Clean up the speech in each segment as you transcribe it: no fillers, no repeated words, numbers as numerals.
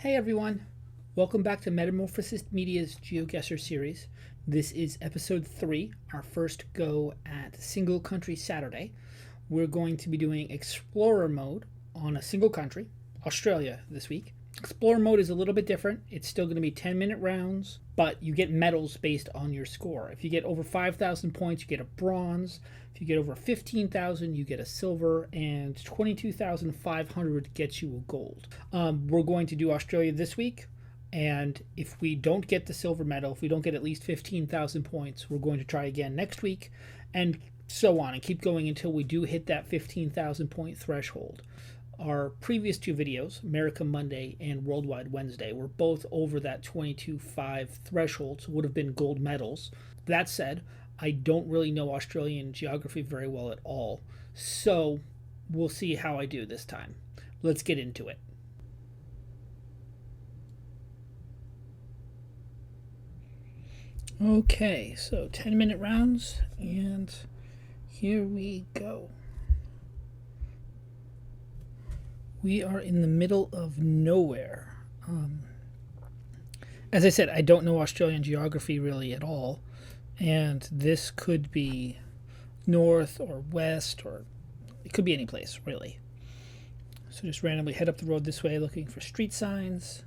Hey everyone, welcome back to Metamorphosist Media's GeoGuessr series. This is episode 3, our first go at Single Country Saturday. We're going to be doing Explorer mode on a single country, Australia, this week. Explorer mode is a little bit different. It's still going to be 10-minute rounds, but you get medals based on your score. If you get over 5,000 points, you get a bronze. If you get over 15,000, you get a silver, and 22,500 gets you a gold. We're going to do Australia this week, and if we don't get the silver medal, if we don't get at least 15,000 points, we're going to try again next week, and so on, and keep going until we do hit that 15,000 point threshold. Our previous two videos, America Monday and Worldwide Wednesday, were both over that 22.5 threshold, so would have been gold medals. That said, I don't really know Australian geography very well at all, so we'll see how I do this time. Let's get into it. Okay, so 10-minute rounds, and here we go. We are in the middle of nowhere. As I said, I don't know Australian geography really at all, and this could be north or west, or it could be any place really. So just randomly head up the road this way looking for street signs.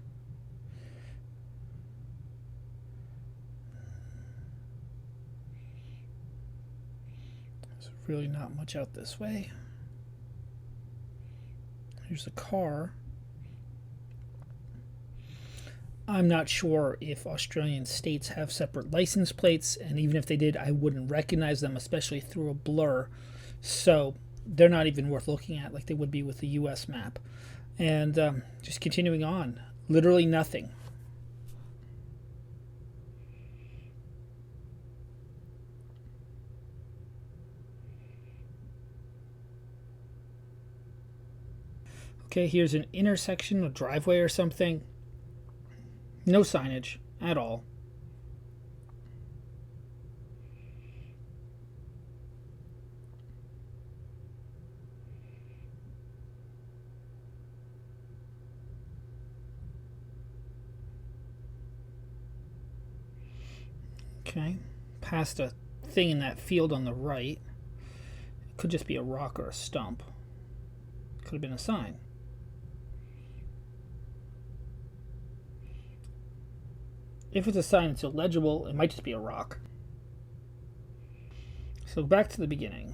There's really not much out this way. Here's a car. I'm not sure if Australian states have separate license plates, and even if they did, I wouldn't recognize them, especially through a blur. So they're not even worth looking at like they would be with the US map. And just continuing on, literally nothing. Okay, here's an intersection, a driveway or something. No signage at all. Okay, past a thing in that field on the right. It could just be a rock or a stump. Could have been a sign. If it's a sign, it's illegible. It might just be a rock. So back to the beginning.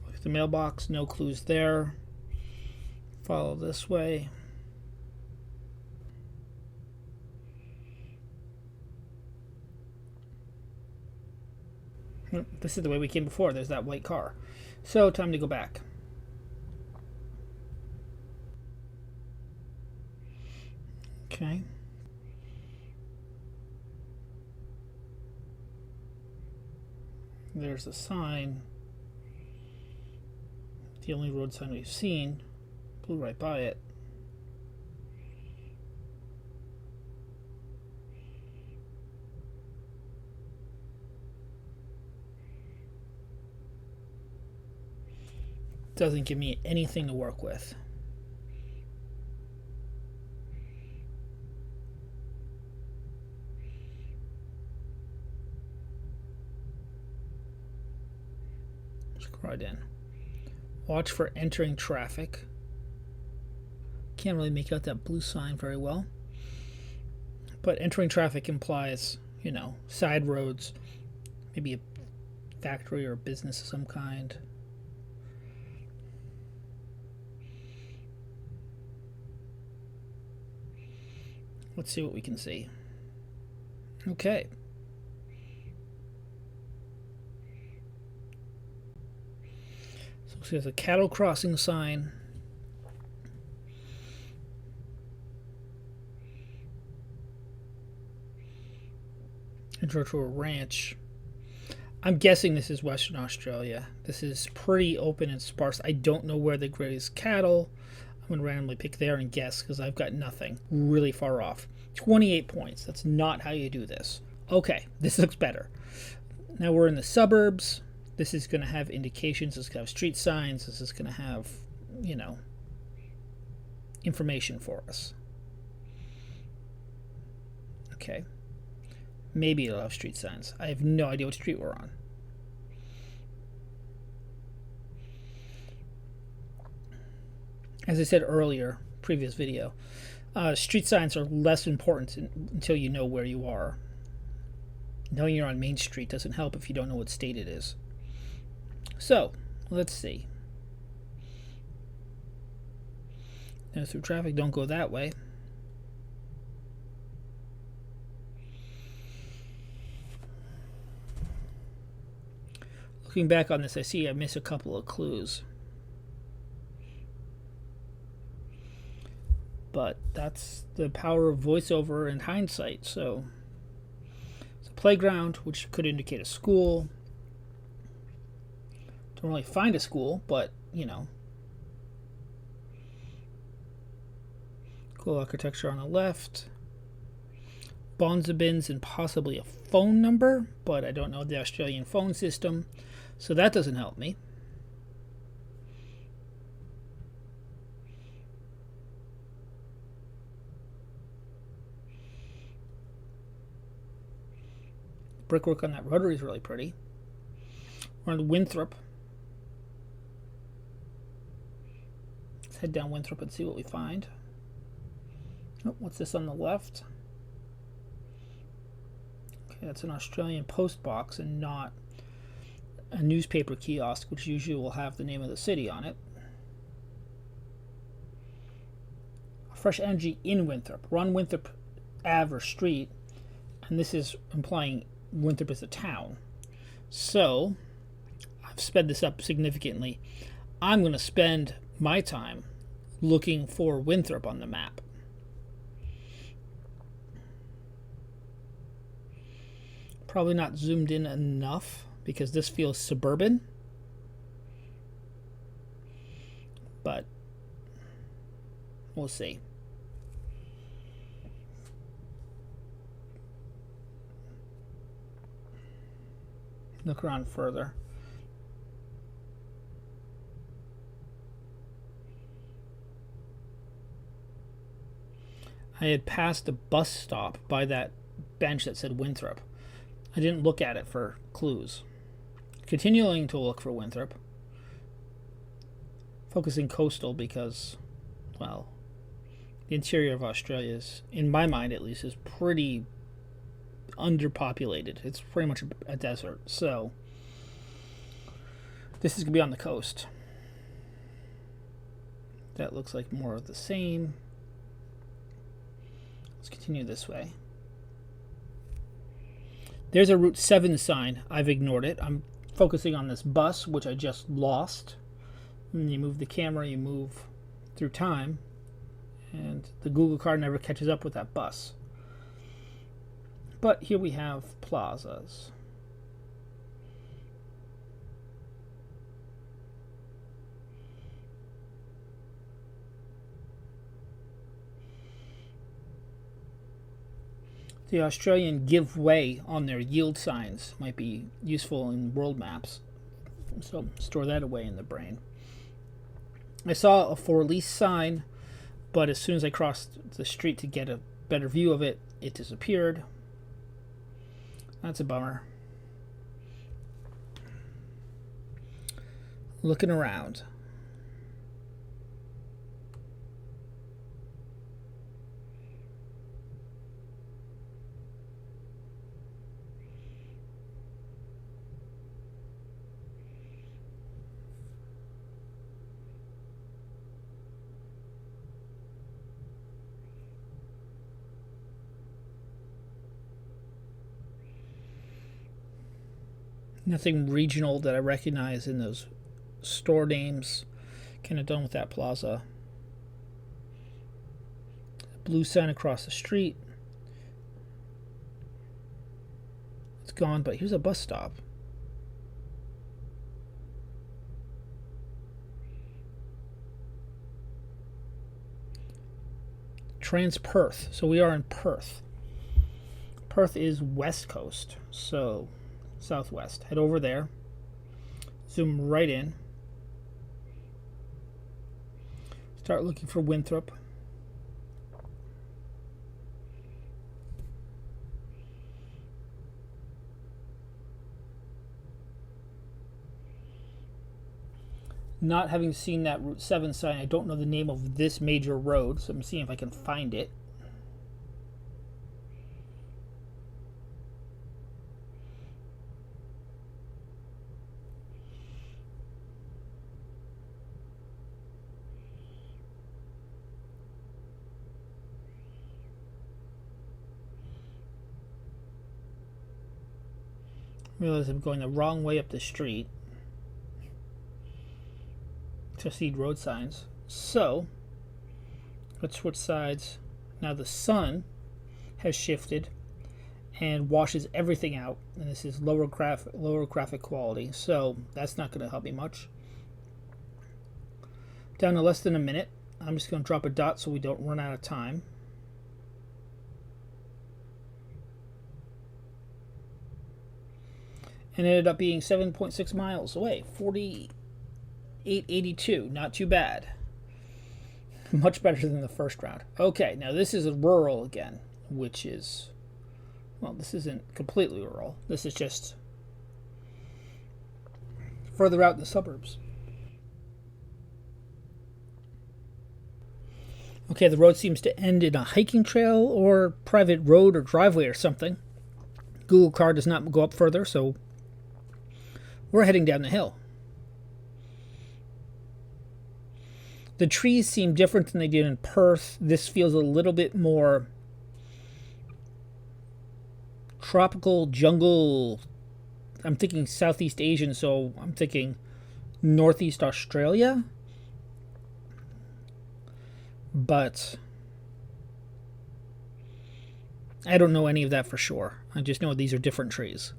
Look at the mailbox. No clues there. Follow this way. This is the way we came before. There's that white car. So time to go back. Okay. There's a sign. The only road sign we've seen. Blew right by it. Doesn't give me anything to work with. Right in. Watch for entering traffic. Can't really make out that blue sign very well. But entering traffic implies, you know, side roads, maybe a factory or a business of some kind. Let's see what we can see. Okay. So there's a cattle crossing sign. Intro to a ranch. I'm guessing this is Western Australia. This is pretty open and sparse. I don't know where they graze cattle. I'm going to randomly pick there and guess because I've got nothing. Really far off. 28 points. That's not how you do this. Okay, this looks better. Now we're in the suburbs. This is going to have indications. This is going to have street signs. This is going to have, information for us. Okay. Maybe it'll have street signs. I have no idea what street we're on. As I said earlier, previous video, street signs are less important until you know where you are. Knowing you're on Main Street doesn't help if you don't know what state it is. So, let's see. Go through traffic, don't go that way. Looking back on this, I see I miss a couple of clues. But that's the power of voiceover and hindsight. So it's a playground, which could indicate a school. Don't really find a school, but cool architecture on the left. Bonza bins and possibly a phone number, but I don't know the Australian phone system, so that doesn't help me. Brickwork on that rotary is really pretty. We're on Winthrop. Let's head down Winthrop and see what we find. Oh, what's this on the left? Okay, that's an Australian post box and not a newspaper kiosk, which usually will have the name of the city on it. Fresh energy in Winthrop. We're on Winthrop Ave or Street, and this is implying Winthrop is a town. So I've sped this up significantly. I'm going to spend my time looking for Winthrop on the map. Probably not zoomed in enough because this feels suburban, but we'll see. Look around further. I had passed a bus stop by that bench that said Winthrop. I didn't look at it for clues. Continuing to look for Winthrop. Focusing coastal because, well, the interior of Australia is, in my mind at least, is pretty underpopulated. It's pretty much a desert. So this is going to be on the coast. That looks like more of the same. Let's continue this way. There's a Route 7 sign. I've ignored it. I'm focusing on this bus, which I just lost. And you move the camera, you move through time, and the Google car never catches up with that bus. But here we have plazas. The Australian give way on their yield signs might be useful in world maps. So store that away in the brain. I saw a for lease sign, but as soon as I crossed the street to get a better view of it, it disappeared. That's a bummer. Looking around. Nothing regional that I recognize in those store names. Kind of done with that plaza. Blue sign across the street. It's gone, but here's a bus stop. Trans-Perth. So we are in Perth. Perth is west coast, so southwest. Head over there. Zoom right in. Start looking for Winthrop. Not having seen that Route 7 sign, I don't know the name of this major road, so I'm seeing if I can find it. Realize I'm going the wrong way up the street to see road signs. So let's switch sides. Now the sun has shifted and washes everything out, and this is lower graphic quality, so that's not going to help me much. Down to less than a minute. I'm just going to drop a dot so we don't run out of time. And it ended up being 7.6 miles away, 48.82. Not too bad. Much better than the first round. Okay, now this is rural again, which is, well, this isn't completely rural. This is just further out in the suburbs. Okay, the road seems to end in a hiking trail or private road or driveway or something. Google car does not go up further, so we're heading down the hill. The trees seem different than they did in Perth. This feels a little bit more tropical jungle. I'm thinking Southeast Asian, so I'm thinking Northeast Australia. But I don't know any of that for sure. I just know these are different trees.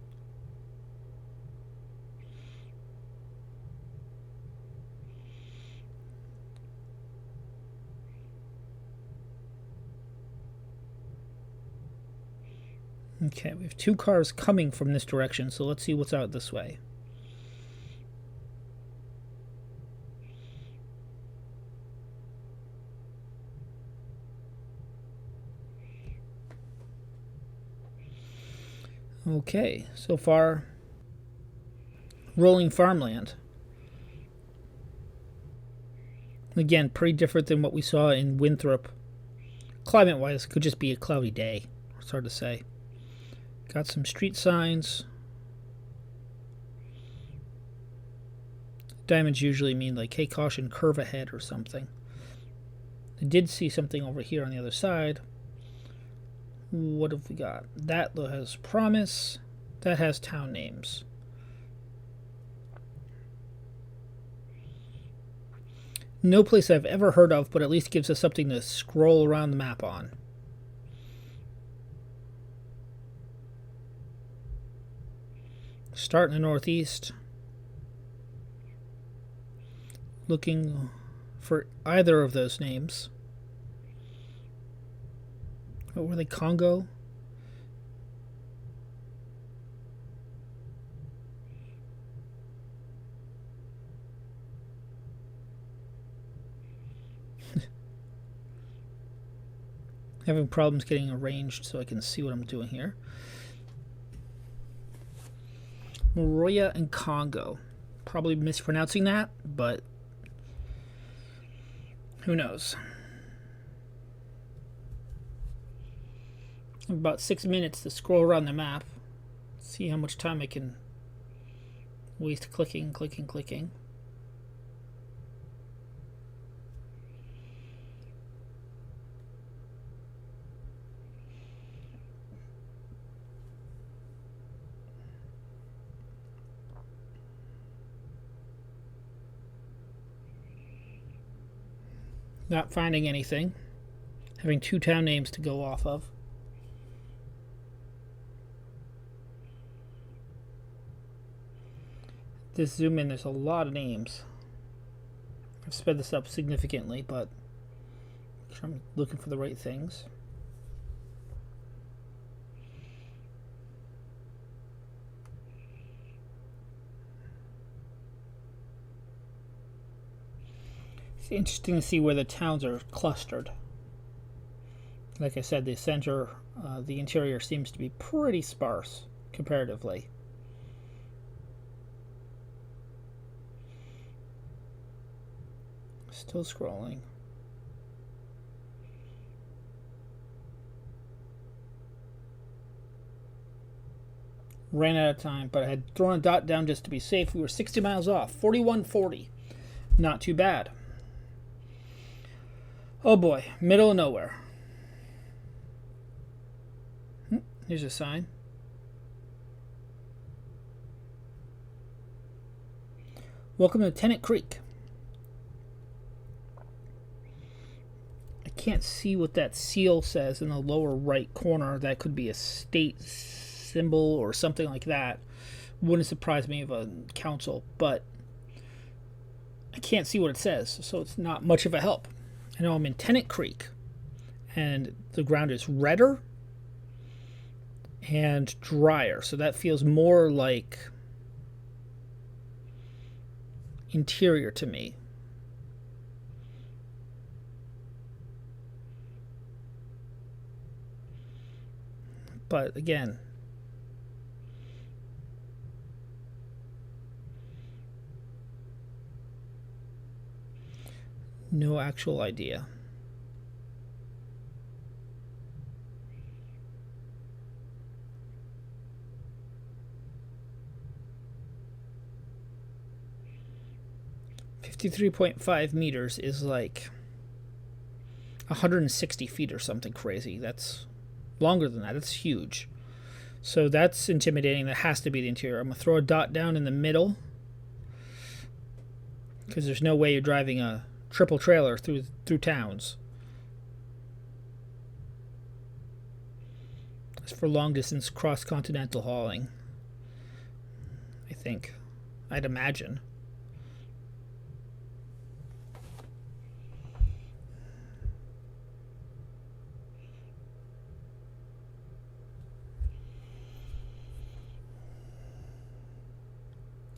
Okay, we have two cars coming from this direction, so let's see what's out this way. Okay, so far, rolling farmland. Again, pretty different than what we saw in Winthrop. Climate-wise, it could just be a cloudy day. It's hard to say. Got some street signs. Diamonds usually mean like, hey, caution, curve ahead or something. I did see something over here on the other side. What have we got? That has promise. That has town names. No place I've ever heard of, but at least gives us something to scroll around the map on. Start in the northeast. Looking for either of those names. What were they? Congo? Having problems getting arranged so I can see what I'm doing here. Moroya and Congo. Probably mispronouncing that, but who knows? About 6 minutes to scroll around the map. See how much time I can waste clicking. Not finding anything. Having two town names to go off of. This zoom in, there's a lot of names. I've sped this up significantly, but I'm looking for the right things. It's interesting to see where the towns are clustered. Like I said, the center, the interior seems to be pretty sparse comparatively. Still scrolling. Ran out of time, but I had thrown a dot down just to be safe. We were 60 miles off, 4140. Not too bad. Oh boy, middle of nowhere. Here's a sign. Welcome to Tennant Creek. I can't see what that seal says in the lower right corner. That could be a state symbol or something like that. Wouldn't surprise me of a council, but I can't see what it says, so it's not much of a help. I know I'm in Tennant Creek, and the ground is redder and drier, so that feels more like interior to me. But again, no actual idea. $53.5 meters is like 160 feet or something crazy. That's longer than that. That's huge. So that's intimidating. That has to be the interior. I'm going to throw a dot down in the middle, because there's no way you're driving a triple trailer through towns. It's for long distance cross-continental hauling, I think. I'd imagine.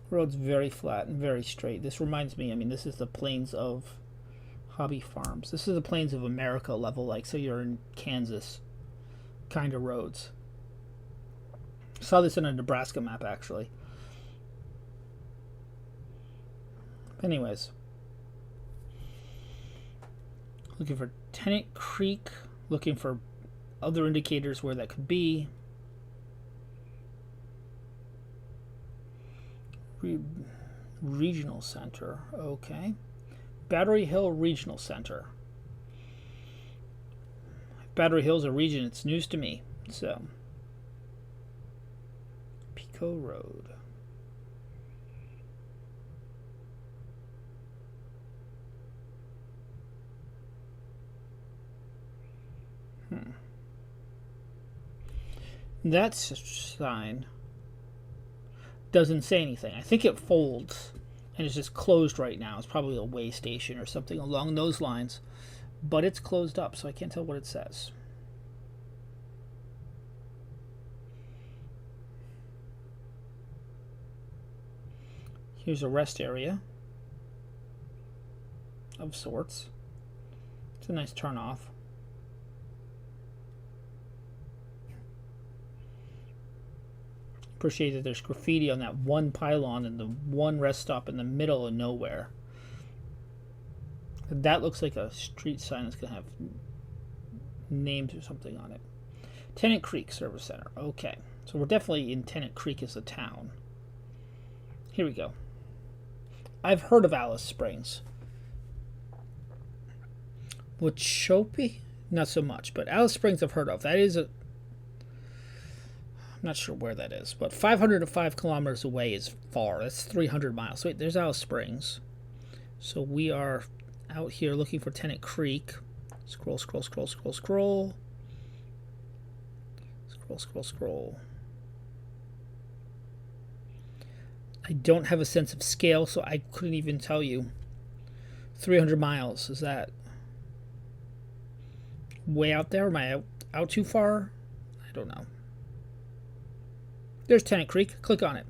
Road's very flat and very straight. This reminds me, I mean, this is the plains of Hobby Farms. This is the plains of America level, like, so you're in Kansas kind of roads. Saw this in a Nebraska map, actually. Anyways. Looking for Tennant Creek. Looking for other indicators where that could be. Regional Center. Okay. Battery Hill Regional Center. Battery Hill's a region. It's news to me. So. Pico Road. That sign doesn't say anything. I think it folds and it's just closed right now. It's probably a way station or something along those lines, but it's closed up, so I can't tell what it says. Here's a rest area of sorts. It's a nice turn off. Appreciate that there's graffiti on that one pylon and the one rest stop in the middle of nowhere. That looks like a street sign that's going to have names or something on it. Tennant Creek Service Center. Okay. So we're definitely in Tennant Creek as a town. Here we go. I've heard of Alice Springs. Wachope? Not so much, but Alice Springs I've heard of. That is a... I'm not sure where that is, but 505 kilometers away is far. That's 300 miles. Wait, there's Alice Springs. So we are out here looking for Tennant Creek. Scroll, scroll, scroll, scroll, scroll. Scroll, scroll, scroll. I don't have a sense of scale, so I couldn't even tell you. 300 miles. Is that way out there? Am I out too far? I don't know. There's Tennant Creek. Click on it.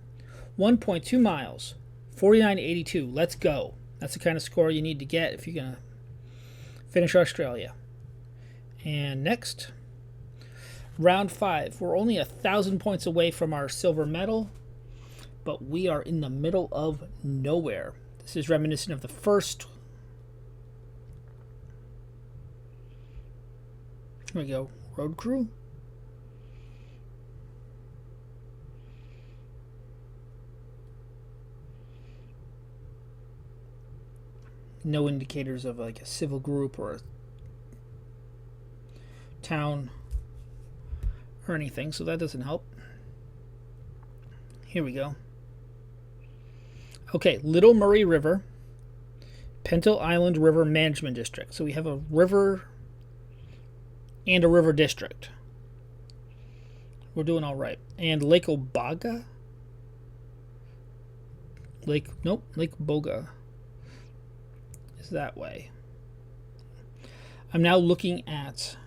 1.2 miles. 49.82. Let's go. That's the kind of score you need to get if you're going to finish Australia. And next, round 5. We're only 1,000 points away from our silver medal, but we are in the middle of nowhere. This is reminiscent of the first. Here we go. Road crew. No indicators of like a civil group or a town or anything, so that doesn't help. Here we go. Okay, Little Murray River, Pentel Island River Management District. So we have a river and a river district. We're doing all right. And Lake Obaga? Lake Boga is that way. I'm now looking at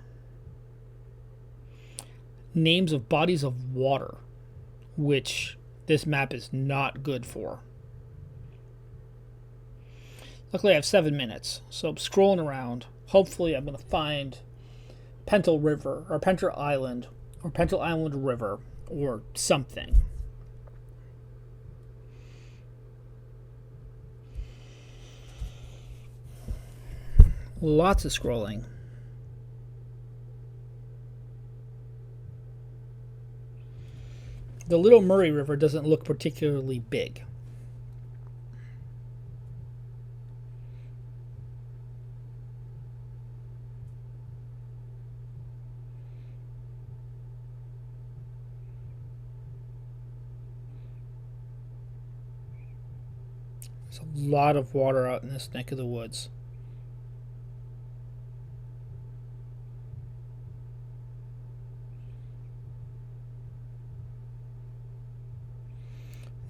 names of bodies of water, which this map is not good for. Luckily I have 7 minutes, so I'm scrolling around. Hopefully I'm going to find Pentel River, or Pentel Island, or Pentel Island River, or something. Lots of scrolling. The Little Murray River doesn't look particularly big. There's a lot of water out in this neck of the woods.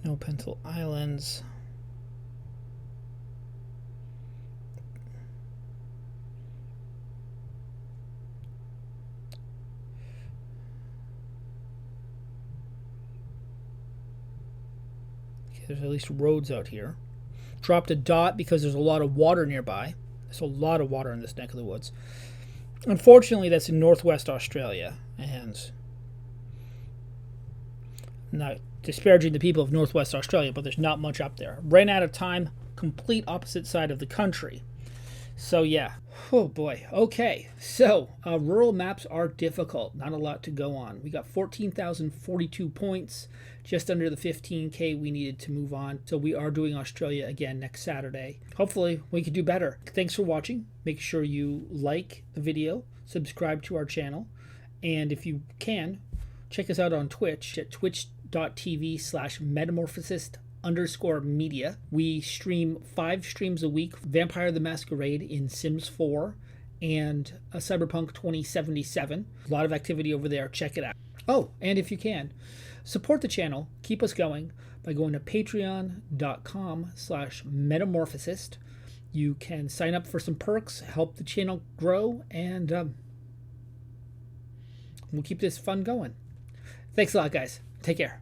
No Pentel Islands. Okay, there's at least roads out here. Dropped a dot because there's a lot of water nearby. There's a lot of water in this neck of the woods. Unfortunately, that's in northwest Australia, and not disparaging the people of northwest Australia, but there's not much up there. Ran out of time, complete opposite side of the country. So yeah, oh boy. Okay, so rural maps are difficult. Not a lot to go on. We got 14,042 points, just under the 15K we needed to move on. So we are doing Australia again next Saturday. Hopefully we can do better. Thanks for watching. Make sure you like the video, subscribe to our channel, and if you can, check us out on Twitch at twitch.tv/metamorphosist_media. We stream 5 streams a week: Vampire the Masquerade in Sims 4 and a Cyberpunk 2077. A lot of activity over there. Check it out. Oh, and if you can, support the channel, keep us going by going to patreon.com/metamorphosist. You can sign up for some perks, help the channel grow, and we'll keep this fun going. Thanks a lot, guys. Take care.